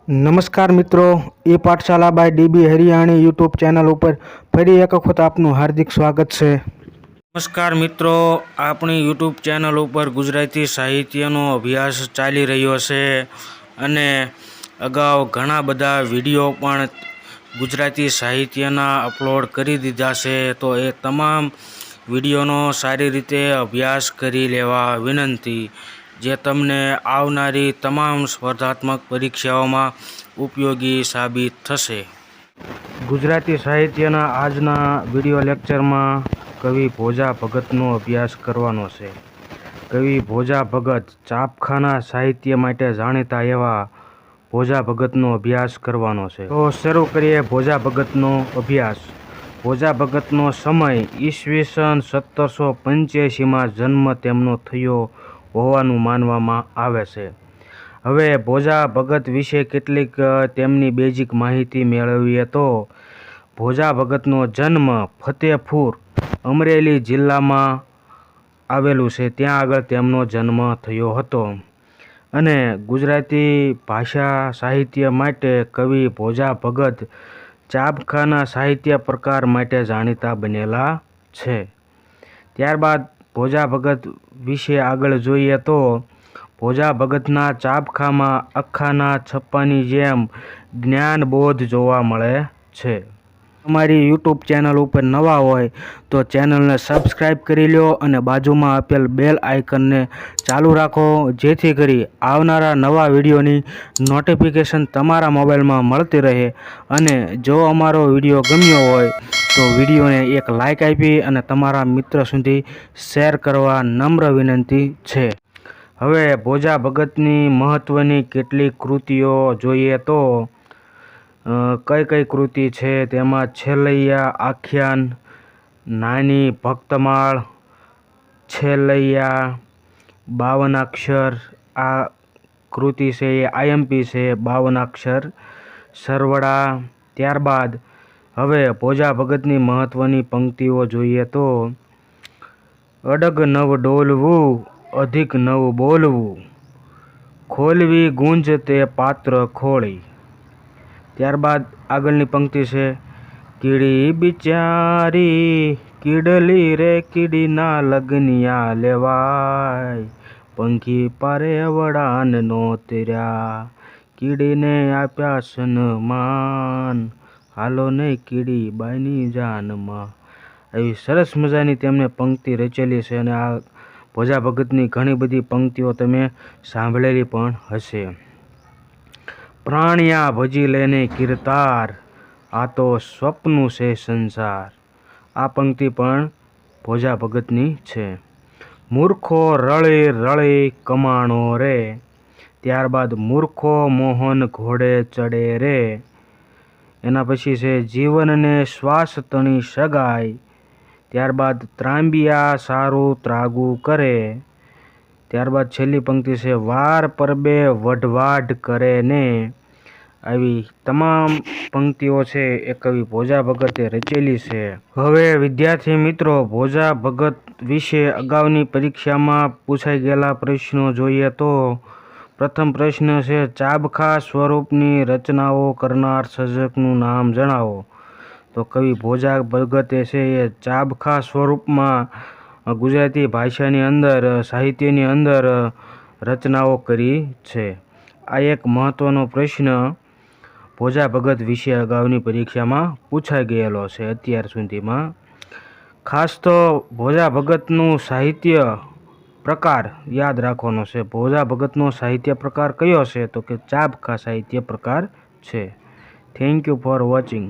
નમસ્કાર મિત્રો, એ Pathshala by DB Hariyani YouTube channel ઉપર ફરી એક વખત આપનું હાર્દિક સ્વાગત છે. નમસ્કાર મિત્રો, આપણી યુટ્યુબ ચેનલ ઉપર ગુજરાતી સાહિત્યનો અભ્યાસ ચાલી રહ્યો છે અને અગાઉ ઘણા બધા વિડીયો પણ ગુજરાતી સાહિત્યના અપલોડ કરી દીધા છે. તો એ તમામ વિડીયોનો સારી રીતે અભ્યાસ કરી લેવા વિનંતી, જે તમને આવનારી તમામ સ્પર્ધાત્મક પરીક્ષાઓમાં ઉપયોગી સાબિત થશે. ગુજરાતી સાહિત્યના આજના વિડીયો લેક્ચરમાં કવિ ભોજા ભગતનો અભ્યાસ કરવાનો છે. કવિ ભોજા ભગત છાપખાના સાહિત્ય માટે જાણીતા એવા ભોજા ભગતનો અભ્યાસ કરવાનો છે. તો શરૂ કરીએ ભોજા ભગતનો અભ્યાસ. ભોજા ભગતનો સમય ઈસવીસન 1785માં જન્મ તેમનો થયો હોવાનું માનવામાં આવે છે. હવે ભોજા ભગત વિશે કેટલીક તેમની બેઝિક માહિતી મેળવીએ તો ભોજા ભગતનો જન્મ ફતેપુર, અમરેલી જિલ્લામાં આવેલું છે, ત્યાં આગળ તેમનો જન્મ થયો હતો અને ગુજરાતી ભાષા સાહિત્ય માટે કવિ ભોજા ભગત છાપખાના સાહિત્ય પ્રકાર માટે જાણીતા બનેલા છે. ત્યારબાદ ભોજા ભગત વિશે આગળ જોઈએ તો ભોજા ભગતના છાપખામાં અખાના છપ્પાની જેમ જ્ઞાનબોધ જોવા મળે છે. અમારી યુટ્યુબ ચેનલ ઉપર નવા હોય તો ચેનલને સબસ્ક્રાઈબ કરી લો અને બાજુમાં આપેલ બેલ આઇકનને ચાલુ રાખો, જેથી કરી આવનારા નવા વિડીયોની નોટિફિકેશન તમારા મોબાઈલમાં મળતી રહે. અને જો અમારો વિડીયો ગમ્યો હોય તો વિડીયોને એક લાઇક આપી અને તમારા મિત્ર સુધી શેર કરવા નમ્ર વિનંતી છે. હવે ભોજા ભગતની મહત્ત્વની કેટલીક કૃતિઓ જોઈએ તો કઈ કઈ કૃતિ છે તેમાં છેલ્લૈયા આખ્યાન, નાની ભક્તમાળ, છેલ્લૈયા, 52 અક્ષર, આ કૃતિ છે એ આઈએમપી છે, 52 અક્ષર, સરવડા. ત્યારબાદ હવે ભોજા ભગતની મહત્ત્વની પંક્તિઓ જોઈએ તો અડગ નવ ડોલવું, અધિક નવ બોલવું, ખોલવી ગુંજ તે પાત્ર ખોળી. ત્યારબાદ આગળની પંક્તિ છે કીડી બિચારી કીડલી રે, કીડીના લગનિયા લેવાય, પંખી પારે વડાન નોતર્યા, કીડીને આપ્યા સન્માન, હાલો ને કીડી બાઈની જાનમાં. એવી સરસ મજાની તેમને પંક્તિ રચેલી છે અને આ ભોજા ભગતની ઘણી બધી પંક્તિઓ તમે સાંભળેલી પણ હશે. પ્રાણિયા ભજી લેને કીર્તાર, આ તો સ્વપ્નું છે સંસાર. આ પંક્તિ પણ ભોજા ભગતની છે. મૂર્ખો રળી રળી કમાણો રે, ત્યારબાદ મૂર્ખો મોહન ઘોડે ચડે રે. એના પછી છે જીવનને શ્વાસ તણી સગાય, ત્યારબાદ ત્રાંબિયા સારું ત્રાગું કરે. ત્યારબાદ છેલ્લી પંક્તિ છે વાર પરબે વઢવાઢ કરે ને. આવી તમામ પંક્તિઓ છે એ કવિ ભોજા ભગતે રચેલી છે. હવે વિદ્યાર્થી મિત્રો, ભોજા ભગત વિશે અગાઉની પરીક્ષામાં પૂછાઈ ગયેલા પ્રશ્નો જોઈએ તો પ્રથમ પ્રશ્ન છે ચાબખા સ્વરૂપની રચનાઓ કરનાર સર્જકનું નામ જણાવો. તો કવિ ભોજા ભગતે છે એ ચાબખા સ્વરૂપમાં ગુજરાતી ભાષાની અંદર, સાહિત્યની અંદર રચનાઓ કરી છે. આ એક મહત્ત્વનો પ્રશ્ન ભોજા ભગત વિશે અગાઉની પરીક્ષામાં પૂછાઈ ગયેલો છે અત્યાર સુધીમાં. ખાસ તો ભોજા ભગતનું સાહિત્ય પ્રકાર યાદ રાખવાનો છે. ભોજા ભગતનો સાહિત્ય પ્રકાર કયો છે? તો કે ચાબખા સાહિત્ય પ્રકાર છે. Thank you for watching.